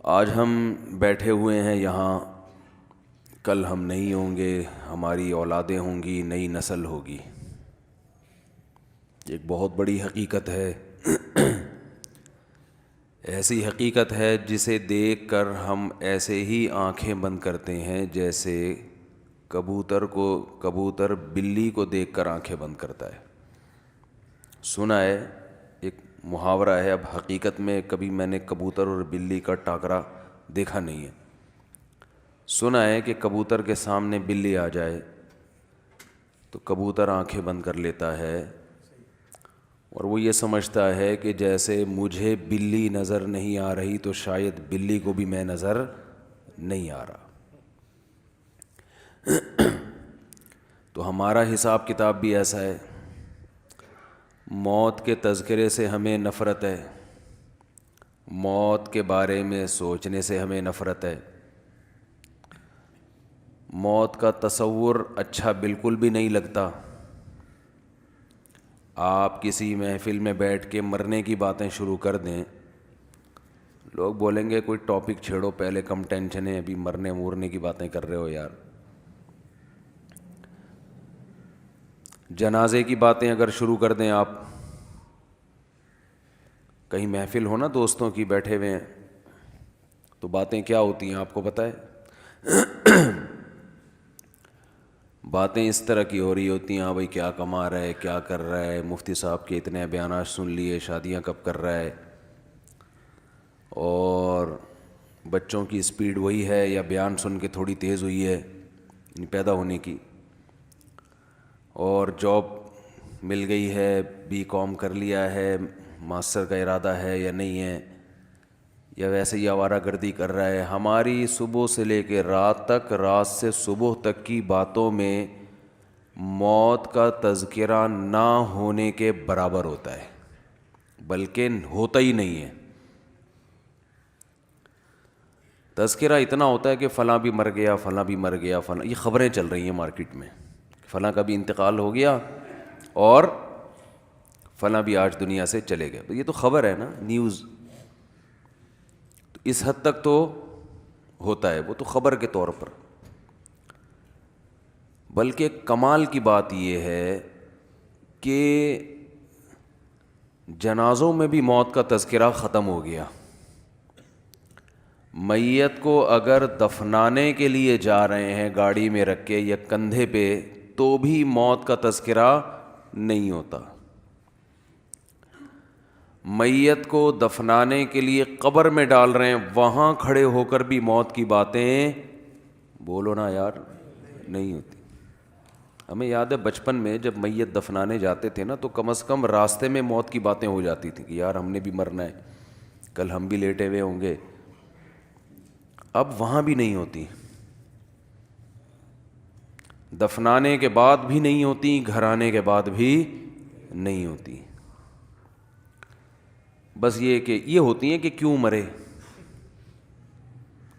آج ہم بیٹھے ہوئے ہیں یہاں، کل ہم نہیں ہوں گے، ہماری اولادیں ہوں گی، نئی نسل ہوگی۔ ایک بہت بڑی حقیقت ہے، ایسی حقیقت ہے جسے دیکھ کر ہم ایسے ہی آنکھیں بند کرتے ہیں جیسے کبوتر بلی کو دیکھ کر آنکھیں بند کرتا ہے۔ سنا ہے، ایک محاورہ ہے، اب حقیقت میں کبھی میں نے کبوتر اور بلی کا ٹاکرا دیکھا نہیں ہے۔ سنا ہے کہ کبوتر کے سامنے بلی آ جائے تو کبوتر آنکھیں بند کر لیتا ہے اور وہ یہ سمجھتا ہے کہ جیسے مجھے بلی نظر نہیں آ رہی تو شاید بلی کو بھی میں نظر نہیں آ رہا۔ تو ہمارا حساب کتاب بھی ایسا ہے، موت کے تذکرے سے ہمیں نفرت ہے، موت کے بارے میں سوچنے سے ہمیں نفرت ہے، موت کا تصور اچھا بالکل بھی نہیں لگتا۔ آپ کسی محفل میں بیٹھ کے مرنے کی باتیں شروع کر دیں، لوگ بولیں گے کوئی ٹاپک چھیڑو، پہلے کم ٹینشن ہے، ابھی مرنے مورنے کی باتیں کر رہے ہو یار۔ جنازے کی باتیں اگر شروع کر دیں، آپ کہیں محفل ہو نا دوستوں کی، بیٹھے ہوئے ہیں، تو باتیں کیا ہوتی ہیں آپ کو پتہ ہے؟ باتیں اس طرح کی ہو رہی ہوتی ہیں، ہاں بھائی کیا کما رہا ہے، کیا کر رہا ہے، مفتی صاحب کے اتنے بیانات سن لیے، شادیاں کب کر رہا ہے، اور بچوں کی سپیڈ وہی ہے یا بیان سن کے تھوڑی تیز ہوئی ہے پیدا ہونے کی، اور جاب مل گئی ہے، بی کام کر لیا ہے، ماسٹر کا ارادہ ہے یا نہیں ہے، یا ویسے ہی آوارہ گردی کر رہا ہے۔ ہماری صبح سے لے کے رات تک، رات سے صبح تک کی باتوں میں موت کا تذکرہ نہ ہونے کے برابر ہوتا ہے، بلکہ ہوتا ہی نہیں ہے۔ تذکرہ اتنا ہوتا ہے کہ فلاں بھی مر گیا، فلاں بھی مر گیا، فلاں، یہ خبریں چل رہی ہیں مارکیٹ میں، فلاں کا بھی انتقال ہو گیا اور فلاں بھی آج دنیا سے چلے گئے۔ یہ تو خبر ہے نا، نیوز۔ اس حد تک تو ہوتا ہے، وہ تو خبر کے طور پر۔ بلکہ کمال کی بات یہ ہے کہ جنازوں میں بھی موت کا تذکرہ ختم ہو گیا۔ میت کو اگر دفنانے کے لیے جا رہے ہیں گاڑی میں رکھ کے یا کندھے پہ، تو بھی موت کا تذکرہ نہیں ہوتا۔ میت کو دفنانے کے لیے قبر میں ڈال رہے ہیں، وہاں کھڑے ہو کر بھی موت کی باتیں بولو نا یار نہیں ہوتی۔ ہمیں یاد ہے بچپن میں جب میت دفنانے جاتے تھے نا، تو کم از کم راستے میں موت کی باتیں ہو جاتی تھیں کہ یار ہم نے بھی مرنا ہے، کل ہم بھی لیٹے ہوئے ہوں گے۔ اب وہاں بھی نہیں ہوتی، دفنانے کے بعد بھی نہیں ہوتی، گھر آنے کے بعد بھی نہیں ہوتی۔ بس یہ کہ یہ ہوتی ہیں کہ کیوں مرے،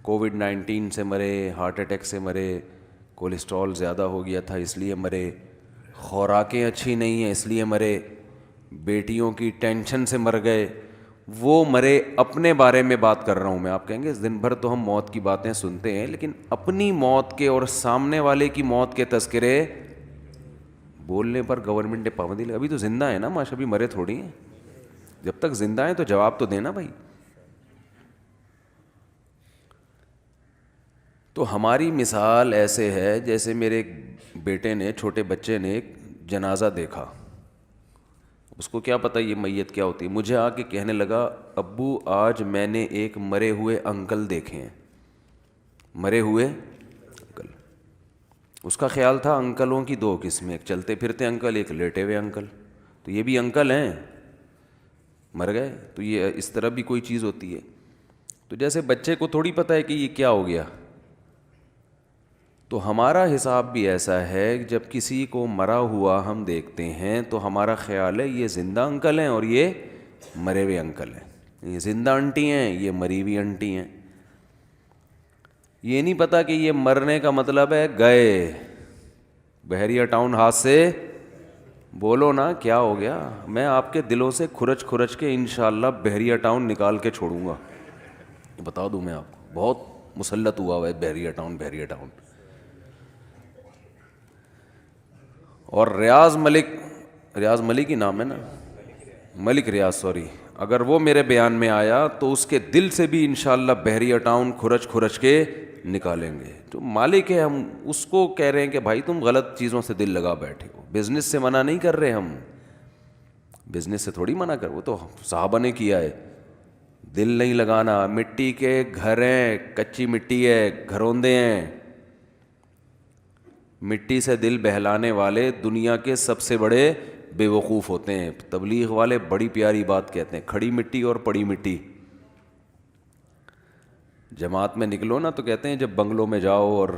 کووڈ-19 سے مرے، ہارٹ اٹیک سے مرے، کولیسٹرول زیادہ ہو گیا تھا اس لیے مرے، خوراکیں اچھی نہیں ہیں اس لیے مرے، بیٹیوں کی ٹینشن سے مر گئے، وہ مرے۔ اپنے بارے میں بات کر رہا ہوں میں۔ آپ کہیں گے دن بھر تو ہم موت کی باتیں سنتے ہیں، لیکن اپنی موت کے اور سامنے والے کی موت کے تذکرے بولنے پر گورنمنٹ نے پابندی لگا۔ ابھی تو زندہ ہے نا ماشاء، ابھی مرے تھوڑی ہیں۔ جب تک زندہ ہیں تو جواب تو دینا بھائی۔ تو ہماری مثال ایسے ہے جیسے میرے بیٹے نے، چھوٹے بچے نے ایک جنازہ دیکھا، اس کو کیا پتہ یہ میت کیا ہوتی ہے، مجھے آ کے کہنے لگا ابو آج میں نے ایک مرے ہوئے انکل دیکھے ہیں۔ مرے ہوئے انکل، اس کا خیال تھا انکلوں کی دو قسمیں، ایک چلتے پھرتے انکل، ایک لیٹے ہوئے انکل۔ تو یہ بھی انکل ہیں، مر گئے، تو یہ اس طرح بھی کوئی چیز ہوتی ہے۔ تو جیسے بچے کو تھوڑی پتہ ہے کہ یہ کیا ہو گیا، تو ہمارا حساب بھی ایسا ہے، جب کسی کو مرا ہوا ہم دیکھتے ہیں تو ہمارا خیال ہے یہ زندہ انکل ہیں اور یہ مرے ہوئے انکل ہیں، یہ زندہ انٹی ہیں، یہ مری ہوئی انٹی ہیں۔ یہ نہیں پتہ کہ یہ مرنے کا مطلب ہے گئے، بحریہ ٹاؤن ہاتھ سے بولو نا کیا ہو گیا۔ میں آپ کے دلوں سے کھرچ کھرچ کے انشاءاللہ بحریہ ٹاؤن نکال کے چھوڑوں گا۔ بتا دوں میں آپ کو, بہت مسلط ہوا ہوا ہے بحریہ ٹاؤن, بحریہ ٹاؤن. اور ریاض ملک ہی نام ہے نا, ملک ریاض, سوری, اگر وہ میرے بیان میں آیا تو اس کے دل سے بھی انشاءاللہ بحریہ ٹاؤن کھرچ کے نکالیں گے. جو مالک ہے ہم اس کو کہہ رہے ہیں کہ بھائی تم غلط چیزوں سے دل لگا بیٹھے ہو. بزنس سے منع نہیں کر رہے ہم, بزنس سے تھوڑی منع کر, وہ تو صحابہ نے کیا ہے. دل نہیں لگانا, مٹی کے گھر ہیں, کچی مٹی ہے, گھروندے ہیں, مٹی سے دل بہلانے والے دنیا کے سب سے بڑے بے وقوف ہوتے ہیں. تبلیغ والے بڑی پیاری بات کہتے ہیں, کھڑی مٹی اور پڑی مٹی. جماعت میں نکلو نا تو کہتے ہیں جب بنگلوں میں جاؤ اور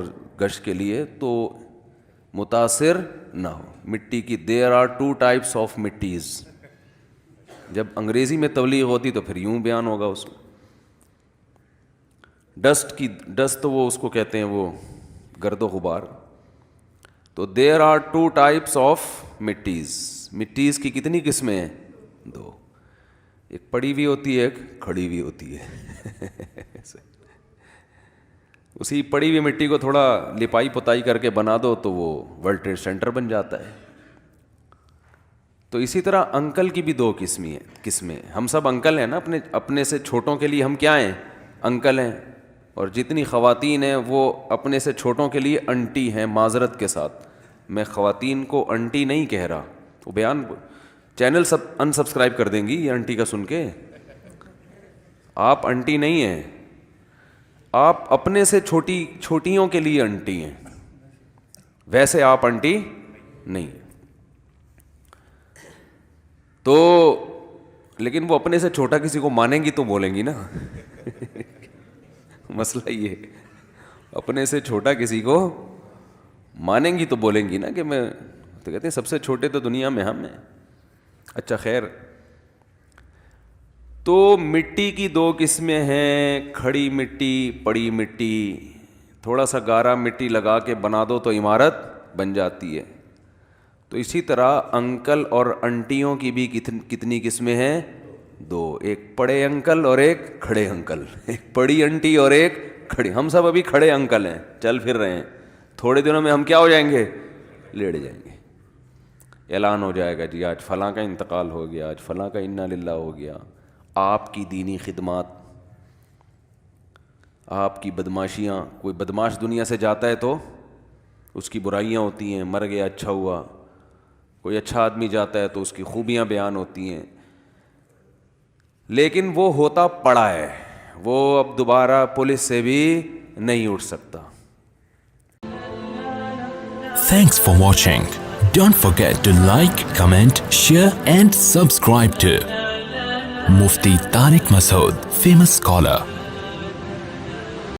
گشت کے لیے تو متاثر نہ ہو مٹی کی. دیر آر 2 types آف مٹیز. جب انگریزی میں تبلیغ ہوتی تو پھر یوں بیان ہوگا اس میں. ڈسٹ تو وہ اس کو کہتے ہیں وہ گرد و غبار. تو دیر آر 2 types آف مٹیز. مٹیز کی کتنی قسمیں ہیں؟ 2. ایک پڑی ہوئی ہوتی ہے, ایک کھڑی ہوئی ہوتی ہے. اسی پڑی ہوئی مٹی کو تھوڑا لپائی پتائی کر کے بنا دو تو وہ ورلڈ ٹریڈ سینٹر بن جاتا ہے. تو اسی طرح انکل کی بھی 2 قسمیں. ہم سب انکل ہیں نا, اپنے سے چھوٹوں کے لیے ہم کیا ہیں؟ انکل ہیں. اور جتنی خواتین ہیں وہ اپنے سے چھوٹوں کے لیے انٹی ہیں. معذرت کے ساتھ میں خواتین کو انٹی نہیں کہہ رہا, وہ بیان چینل سب انسبسکرائب کر دیں گی یہ انٹی کا سن کے. آپ انٹی نہیں ہیں, آپ اپنے سے چھوٹیوں کے لیے انٹی ہیں, ویسے آپ انٹی نہیں. تو لیکن وہ اپنے سے چھوٹا کسی کو مانیں گی تو بولیں گی نا. مسئلہ یہ, اپنے سے چھوٹا کسی کو مانیں گی تو بولیں گی نا کہ میں, تو کہتے ہیں سب سے چھوٹے تو دنیا میں ہم ہیں. اچھا خیر, تو مٹی کی 2 قسمیں ہیں, کھڑی مٹی, پڑی مٹی. تھوڑا سا گارا مٹی لگا کے بنا دو تو عمارت بن جاتی ہے. تو اسی طرح انکل اور انٹیوں کی بھی کتنی قسمیں ہیں؟ 2. ایک پڑے انکل اور ایک کھڑے انکل. ایک پڑی انٹی اور ایک کھڑی. ہم سب ابھی کھڑے انکل ہیں, چل پھر رہے ہیں. تھوڑے دنوں میں ہم کیا ہو جائیں گے؟ لیٹ جائیں گے. اعلان ہو جائے گا جی آج فلاں کا انتقال ہو گیا, آج فلاں کا انا للہ ہو گیا. آپ کی دینی خدمات, آپ کی بدماشیاں, کوئی بدماش دنیا سے جاتا ہے تو اس کی برائیاں ہوتی ہیں, مر گیا اچھا ہوا. کوئی اچھا آدمی جاتا ہے تو اس کی خوبیاں بیان ہوتی ہیں. لیکن وہ ہوتا پڑا ہے, وہ اب دوبارہ پولیس سے بھی نہیں اٹھ سکتا. Thanks for watching. Don't forget to like, comment, share and subscribe to Mufti Tariq Masood, famous scholar.